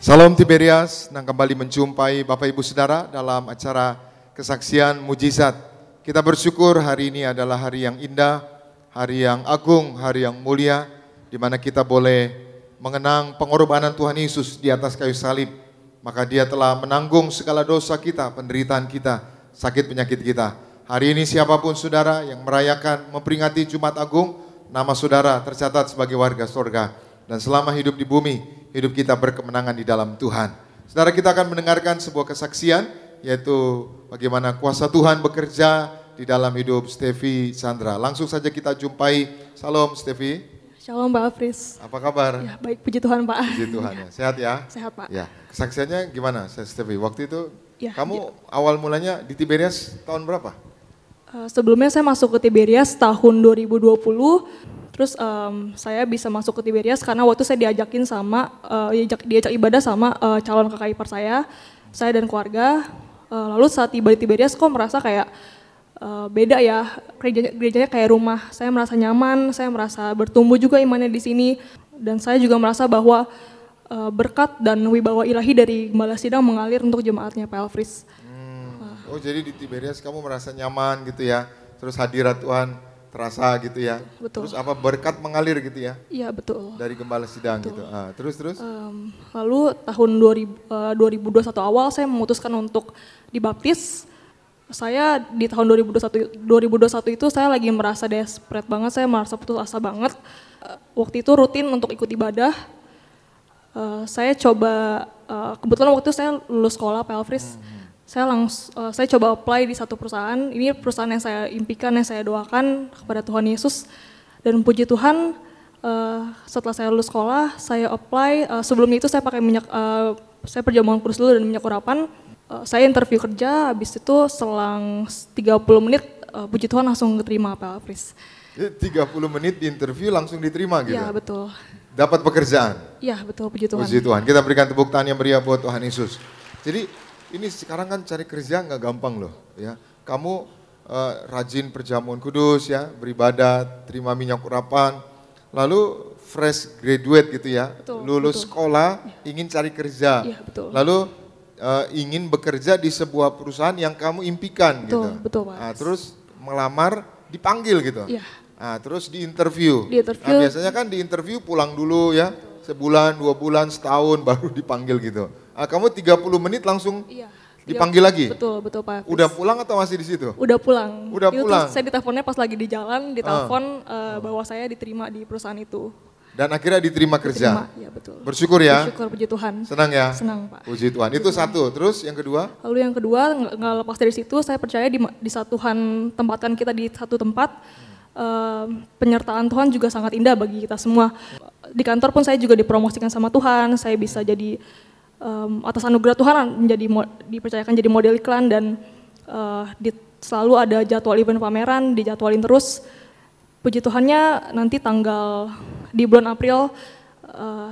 Salam Tiberias, dan kembali menjumpai Bapak Ibu Saudara dalam acara kesaksian mujizat. Kita bersyukur hari ini adalah hari yang indah, hari yang agung, hari yang mulia, di mana kita boleh mengenang pengorbanan Tuhan Yesus di atas kayu salib. Maka Dia telah menanggung segala dosa kita, penderitaan kita, sakit penyakit kita. Hari ini siapapun saudara yang merayakan, memperingati Jumat Agung, nama saudara tercatat sebagai warga surga. Dan selama hidup di bumi, hidup kita berkemenangan di dalam Tuhan. Saudara, kita akan mendengarkan sebuah kesaksian, yaitu bagaimana kuasa Tuhan bekerja di dalam hidup Stevi Chandra. Langsung saja kita jumpai. Salam Stevi. Shalom Pak Afris. Apa kabar? Ya, baik, puji Tuhan Pak. Puji Tuhan ya. Sehat ya? Sehat Pak. Ya. Kesaksiannya gimana Stevi? Waktu itu Ya, kamu awal mulanya di Tiberias tahun berapa? Sebelumnya saya masuk ke Tiberias tahun 2020. Terus saya bisa masuk ke Tiberias karena waktu saya diajakin sama, diajak ibadah sama calon kakak ipar saya dan keluarga. Lalu saat tiba di Tiberias kok merasa kayak beda ya, gerejanya kayak rumah. Saya merasa nyaman, saya merasa bertumbuh juga imannya di sini. Dan saya juga merasa bahwa berkat dan wibawa ilahi dari Gembala Sidang mengalir untuk jemaatnya Pak Elfris. Oh, jadi di Tiberias kamu merasa nyaman gitu ya, terus hadirat Tuhan terasa gitu ya. Betul. Terus apa berkat mengalir gitu ya? Iya betul. Dari Gembala Sidang Betul. gitu. Terus? Lalu tahun 2021 awal saya memutuskan untuk dibaptis. Saya di tahun 2021 itu saya lagi merasa desperate banget, saya merasa putus asa banget. Waktu itu rutin untuk ikut ibadah. Saya coba, kebetulan waktu itu saya lulus sekolah Pak Elfris. Saya coba apply di satu perusahaan. Ini perusahaan yang saya impikan, yang saya doakan kepada Tuhan Yesus. Dan puji Tuhan, setelah saya lulus sekolah, saya apply. Sebelumnya itu saya pakai minyak, saya perjamuan kudus dulu dan minyak urapan. Saya interview kerja, habis itu selang 30 menit, puji Tuhan langsung diterima Pak Elfris. 30 menit di interview langsung diterima gitu? Iya betul. Dapat pekerjaan? Iya betul, puji Tuhan. Puji Tuhan, kita berikan tepuk tangan yang meriah buat Tuhan Yesus. Jadi ini sekarang kan cari kerja nggak gampang loh ya. Kamu rajin perjamuan kudus ya, beribadah, terima minyak urapan, lalu fresh graduate gitu ya, Betul, lulus betul. sekolah, ingin cari kerja, Iya betul. lalu ingin bekerja di sebuah perusahaan yang kamu impikan Betul, gitu. betul, Pak. Nah, terus melamar, dipanggil gitu. Iya. Nah, terus di interview. Di interview. Nah, biasanya kan di interview pulang dulu ya, sebulan, 2 bulan, setahun baru dipanggil gitu. Nah, kamu 30 menit langsung Iya. dipanggil lagi? Betul pak. Udah pulang atau masih di situ? Udah pulang. Udah Itu pulang. Saya diteleponnya pas lagi di jalan, ditelepon bahwa saya diterima di perusahaan itu. Dan akhirnya diterima kerja? Iya betul. Bersyukur ya? Bersyukur, puji Tuhan. Senang ya? Senang Pak. Puji Tuhan. Itu satu, terus yang kedua? Lalu yang kedua, nggak lepas dari situ, saya percaya di saat Tuhan tempatkan kita di satu tempat, penyertaan Tuhan juga sangat indah bagi kita semua. Di kantor pun saya juga dipromosikan sama Tuhan, saya bisa jadi atas anugerah Tuhan dipercayakan jadi model iklan dan selalu ada jadwal event pameran, dijadwalin terus. Puji Tuhannya nanti di bulan April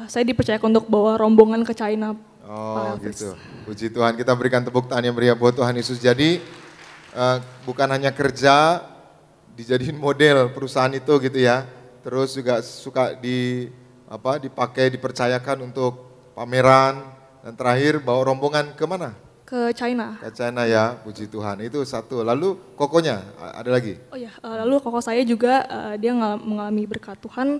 saya dipercayakan untuk bawa rombongan ke China. Oh gitu, puji Tuhan, kita berikan tepuk tangan yang meriah buat Tuhan Yesus. Jadi bukan hanya kerja, dijadiin model perusahaan itu gitu ya, terus juga suka dipakai, dipercayakan untuk pameran, dan terakhir bawa rombongan ke mana? Ke China. Ke China ya, puji Tuhan. Itu satu. Lalu kokonya ada lagi? Oh ya, lalu koko saya juga dia mengalami berkat Tuhan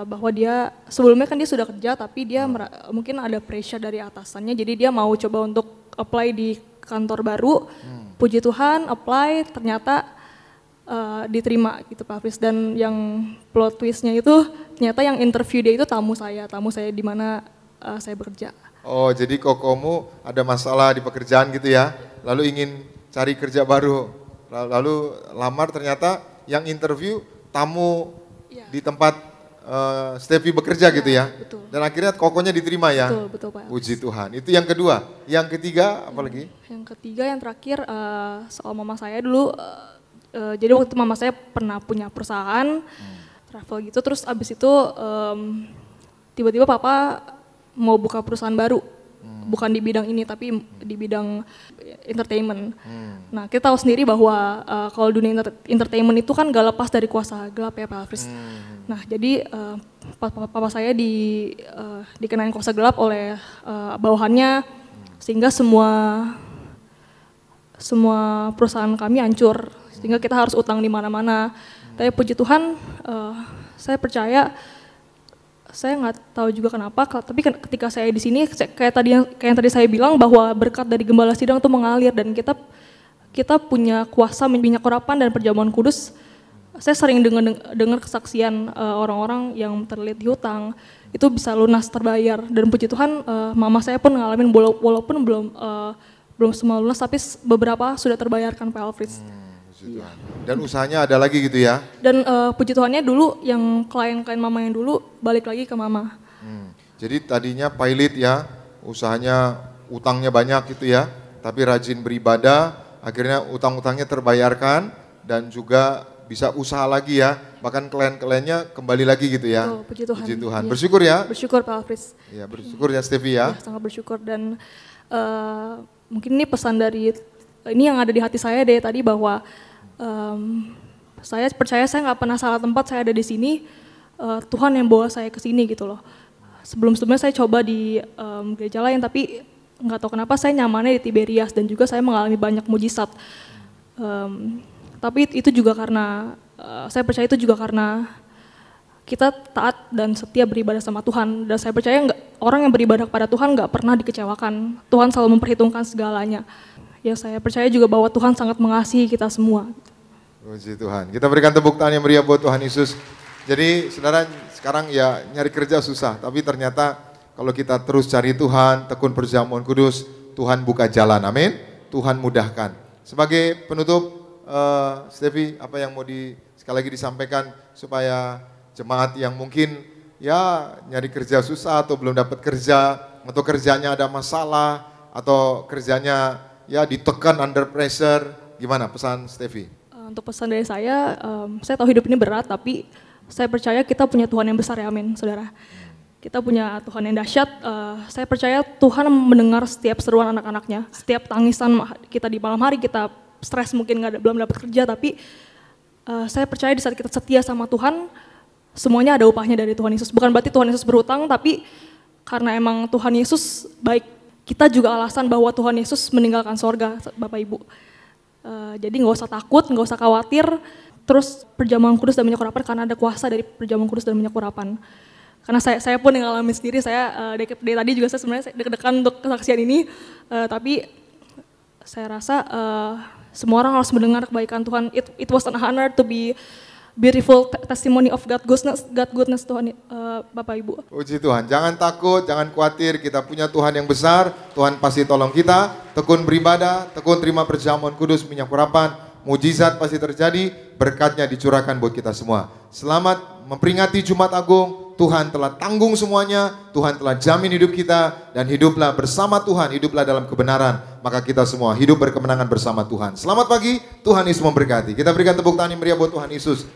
bahwa dia sebelumnya kan dia sudah kerja tapi dia mungkin ada pressure dari atasannya, jadi dia mau coba untuk apply di kantor baru. Puji Tuhan, apply ternyata diterima gitu Pak Fris. Dan yang plot twistnya itu ternyata yang interview dia itu tamu saya di mana saya bekerja. Oh, jadi kokomu ada masalah di pekerjaan gitu ya, lalu ingin cari kerja baru, lalu lamar, ternyata yang interview tamu di tempat Stevi bekerja gitu ya, betul. Dan akhirnya kokonya diterima ya. Betul Pak. Puji Tuhan. Itu yang kedua. Yang ketiga apa lagi? Yang ketiga, yang terakhir soal mama saya dulu. Jadi waktu mama saya pernah punya perusahaan travel gitu, terus abis itu tiba-tiba papa mau buka perusahaan baru, bukan di bidang ini tapi di bidang entertainment. Nah, kita tahu sendiri bahwa kalau dunia entertainment itu kan gak lepas dari kuasa gelap ya Pak Alfris. Nah, jadi papa saya dikenain kuasa gelap oleh bawahannya, sehingga semua perusahaan kami hancur, sehingga kita harus utang di mana-mana. Tapi puji Tuhan, saya percaya, saya nggak tahu juga kenapa, tapi ketika saya di sini, kayak yang tadi saya bilang, bahwa berkat dari Gembala Sidang itu mengalir, dan kita punya kuasa minyak urapan dan perjamuan kudus. Saya sering dengar kesaksian orang-orang yang terlilit di hutang, itu bisa lunas terbayar. Dan puji Tuhan, mama saya pun ngalamin walaupun belum semua lunas, tapi beberapa sudah terbayarkan Pak Alfris. Iya. Dan usahanya ada lagi gitu ya? Dan puji Tuhannya dulu yang klien-klien mama yang dulu balik lagi ke mama. Jadi tadinya pilot ya, usahanya utangnya banyak gitu ya, tapi rajin beribadah, akhirnya utang-utangnya terbayarkan dan juga bisa usaha lagi ya, bahkan klien-kliennya kembali lagi gitu ya. Oh, puji Tuhan. Puji Tuhan. Ya. Bersyukur ya? Bersyukur Pak Alfris. Ya, bersyukur ya Stevi ya. Ya, sangat bersyukur, dan mungkin ini pesan dari, ini yang ada di hati saya dari tadi, bahwa saya percaya saya nggak pernah salah tempat, saya ada di sini, Tuhan yang bawa saya ke sini gitu loh. Sebelumnya saya coba di gereja lain, tapi nggak tahu kenapa saya nyamannya di Tiberias, dan juga saya mengalami banyak mujizat. Tapi itu juga karena, saya percaya itu juga karena kita taat dan setia beribadah sama Tuhan. Dan saya percaya orang yang beribadah kepada Tuhan nggak pernah dikecewakan. Tuhan selalu memperhitungkan segalanya. Ya, saya percaya juga bahwa Tuhan sangat mengasihi kita semua. Puji Tuhan. Kita berikan tepuk tangan yang meriah buat Tuhan Yesus. Jadi saudara, sekarang ya nyari kerja susah, tapi ternyata kalau kita terus cari Tuhan, tekun perjamuan kudus, Tuhan buka jalan, amin. Tuhan mudahkan. Sebagai penutup, Stevi, apa yang mau sekali lagi disampaikan supaya jemaat yang mungkin ya nyari kerja susah atau belum dapat kerja, atau kerjanya ada masalah, atau kerjanya ya ditekan under pressure, gimana pesan Stevi? Untuk pesan dari saya tahu hidup ini berat, tapi saya percaya kita punya Tuhan yang besar ya, amin saudara. Kita punya Tuhan yang dahsyat, saya percaya Tuhan mendengar setiap seruan anak-anaknya, setiap tangisan kita di malam hari, kita stres mungkin belum dapat kerja, tapi saya percaya di saat kita setia sama Tuhan, semuanya ada upahnya dari Tuhan Yesus. Bukan berarti Tuhan Yesus berhutang, tapi karena emang Tuhan Yesus baik, kita juga alasan bahwa Tuhan Yesus meninggalkan sorga, Bapak Ibu. Jadi nggak usah takut, nggak usah khawatir, terus perjamuan kudus dan minyak urapan, karena ada kuasa dari perjamuan kudus dan minyak urapan. Karena saya pun yang ngalamin sendiri, saya dari tadi juga saya sebenarnya deg-degan untuk kesaksian ini, tapi saya rasa semua orang harus mendengar kebaikan Tuhan. It was an honor to be beautiful testimony of God goodness Tuhan, Bapak Ibu. Puji Tuhan, jangan takut, jangan khawatir, kita punya Tuhan yang besar, Tuhan pasti tolong kita, tekun beribadah, tekun terima perjamuan kudus, minyak urapan, mujizat pasti terjadi, berkatnya dicurahkan buat kita semua. Selamat memperingati Jumat Agung, Tuhan telah tanggung semuanya, Tuhan telah jamin hidup kita, dan hiduplah bersama Tuhan, hiduplah dalam kebenaran, maka kita semua hidup berkemenangan bersama Tuhan. Selamat pagi, Tuhan Yesus memberkati. Kita berikan tepuk tangan yang meriah buat Tuhan Yesus.